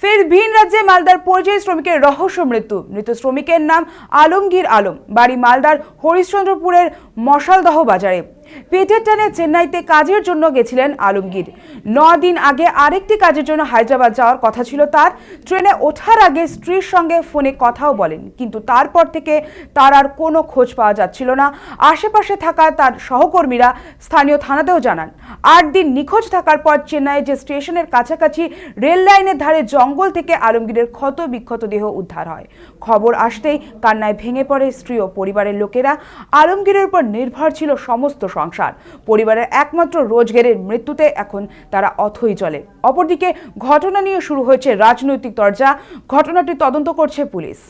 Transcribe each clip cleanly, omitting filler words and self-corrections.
ফের ভিন রাজ্যে মালদার পরিযায়ী শ্রমিকের রহস্য মৃত্যু। মৃত শ্রমিকের নাম আলমগীর আলম, বাড়ি মালদার হরিশ্চন্দ্রপুরের মশালদহ বাজারে। পেটের টানে চেন্নাইতে কাজের জন্য গেছিলেন আলমগীর। 9 দিন আগে আরেকটি কাজের জন্য হায়দ্রাবাদ যাওয়ার কথা ছিল তার। ট্রেনে ওঠার আগে স্ত্রীর সঙ্গে ফোনে কথাও বলেন, কিন্তু তারপর থেকে তার আর কোনো খোঁজ পাওয়া যাচ্ছিল না। আশেপাশে থাকা তার সহকর্মীরা স্থানীয় থানাতেও জানান। 8 দিন নিখোঁজ থাকার পর চেন্নাইয়ের যে স্টেশনের কাছাকাছি রেল লাইনের ধারে জঙ্গল থেকে আলমগীরের ক্ষত বিক্ষত দেহ উদ্ধার হয়। খবর আসতেই কান্নায় ভেঙে পড়ে স্ত্রী ও পরিবারের লোকেরা। আলমগীরের উপর নির্ভর ছিল সমস্ত সংসার। পরিবারের একমাত্র রোজগারের মৃত্যুতে এখন তারা অথই জলে। অপরদিকে ঘটনা নিয়ে শুরু হয়েছে রাজনৈতিক চর্চা। ঘটনাটি তদন্ত করছে পুলিশ।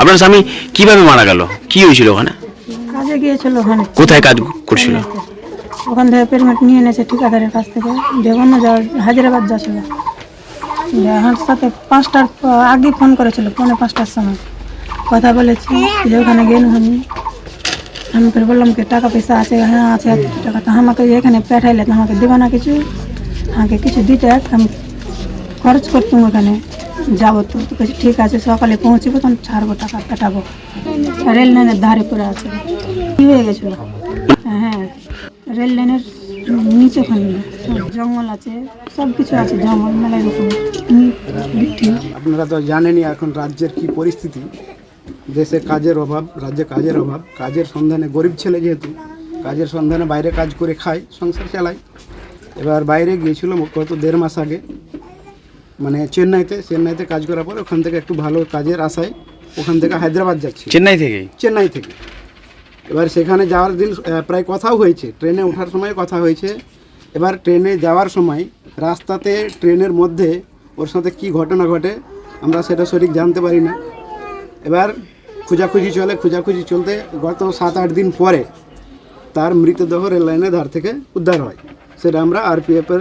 আপনার স্বামী কিভাবে মারা গেল? কি হয়েছিল ওখানে? কাজে গিয়েছিল ওখানে। কোথায় কাজ করছিল? ওখান থেকে পেরমিট নিয়ে এনেছে ঠিকাদারের কাছ থেকে। অন্য হায়দ্রাবাদ যাচ্ছিল। আমার সাথে 5টার আগে ফোন করেছিল, 4:45টার সময় কথা বলেছি যে ওখানে গেল। আমি ফের বললাম কি টাকা পয়সা আছে? হ্যাঁ আছে, এত টাকা। তো আমাকে এখানে পাঠাইলে তো আমাকে দেবে না কিছু, আমাকে কিছু দিতে, আমি খরচ করতাম ওখানে যাবো। তো বলছি ঠিক আছে, সকালে পৌঁছবো তখন ছাড়বো, টাকা পাঠাবো। রেল লাইনের ধারে পড়ে আছে, কী হয়ে গেছিলো। হ্যাঁ, রেল লাইনের নিচে ওখানে জঙ্গল আছে, সব কিছু আছে, জঙ্গল মেলায় রকম। আপনারা তো জানেনই এখন রাজ্যের কি পরিস্থিতি। দেশে কাজের অভাব, রাজ্যে কাজের অভাব। কাজের সন্ধানে, গরিব ছেলে যেহেতু, কাজের সন্ধানে বাইরে কাজ করে খায়, সংসার চালায়। এবার বাইরে গিয়েছিল গত 1.5 মাস আগে, মানে চেন্নাইতে কাজ করার পর ওখান থেকে একটু ভালো কাজের আশায় ওখান থেকে হায়দ্রাবাদ যাচ্ছি। চেন্নাই থেকে এবার সেখানে যাওয়ার দিন প্রায় কথাও হয়েছে, ট্রেনে ওঠার সময় কথা হয়েছে। এবার ট্রেনে যাওয়ার সময় রাস্তাতে, ট্রেনের মধ্যে ওর সাথে কি ঘটনা ঘটে আমরা সেটা সঠিক জানতে পারি না। এবার খোঁজাখুঁজি চলতে গত 7-8 দিন পরে তার মৃতদেহ রেল লাইনের ধার থেকে উদ্ধার হয়। সেটা আমরা আরপিএফের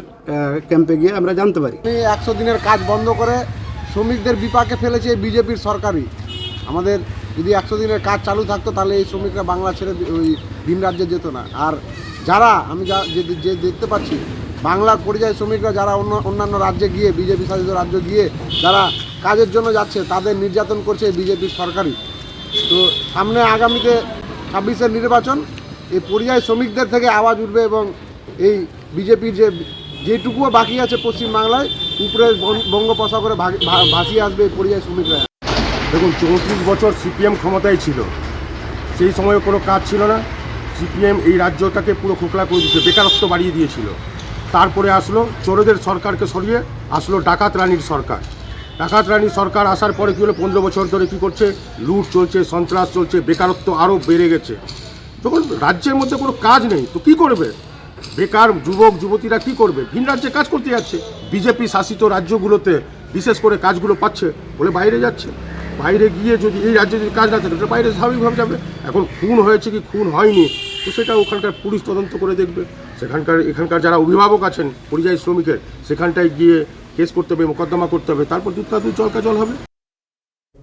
ক্যাম্পে গিয়ে আমরা জানতে পারি। 100 দিনের কাজ বন্ধ করে শ্রমিকদের বিপাকে ফেলেছে বিজেপির সরকারই। আমাদের যদি 100 দিনের কাজ চালু থাকতো তাহলে এই শ্রমিকরা বাংলা ছেড়ে ওই ভিন রাজ্যে যেত না। আর যারা আমি যে দেখতে পাচ্ছি বাংলার পরিযায়ী শ্রমিকরা যারা অন্যান্য রাজ্যে গিয়ে, বিজেপি শাসিত রাজ্য গিয়ে যারা কাজের জন্য যাচ্ছে, তাদের নির্যাতন করছে বিজেপির সরকারই। তো সামনে আগামীতে 26-এর নির্বাচন, এই পরিযায়ী শ্রমিকদের থেকে আওয়াজ উঠবে এবং এই বিজেপির যেটুকুও বাকি আছে পশ্চিমবাংলায়, উপরে বঙ্গোপসাগরে ভাসিয়ে আসবে এই পরিযায়ী শ্রমিকরা। দেখুন, 34 বছর সিপিএম ক্ষমতায় ছিল, সেই সময় কোনো কাজ ছিল না। সিপিএম এই রাজ্যটাকে পুরো খোকলা করে দিয়েছে, বেকারত্ব বাড়িয়ে দিয়েছিল। তারপরে আসলো চোরদের সরকারকে সরিয়ে আসলো ডাকাত রানীর সরকার। ডাকাত রানীর সরকার আসার পরে কী হলো, 15 বছর ধরে কী করছে, লুট চলছে, সন্ত্রাস চলছে, বেকারত্ব আরও বেড়ে গেছে। যখন রাজ্যের মধ্যে কোনো কাজ নেই তো কী করবে বেকার যুবক যুবতীরা? কী করবে? ভিন রাজ্যে কাজ করতে যাচ্ছে। বিজেপি শাসিত রাজ্যগুলোতে বিশেষ করে কাজগুলো পাচ্ছে বলে বাইরে যাচ্ছে। বাইরে গিয়ে যদি এই রাজ্যে যদি কাজ না থাকে তাহলে বাইরে স্বাভাবিকভাবে যাবে। এখন খুন হয়েছে কি খুন হয়নি তো সেটা ওখানকার পুলিশ তদন্ত করে দেখবে। এখানকার যারা অভিভাবক আছেন পরিযায়ী শ্রমিকের, সেখানটায় গিয়ে কেস করতে হবে, মোকদ্দমা করতে হবে, তারপর দুধ জল হবে।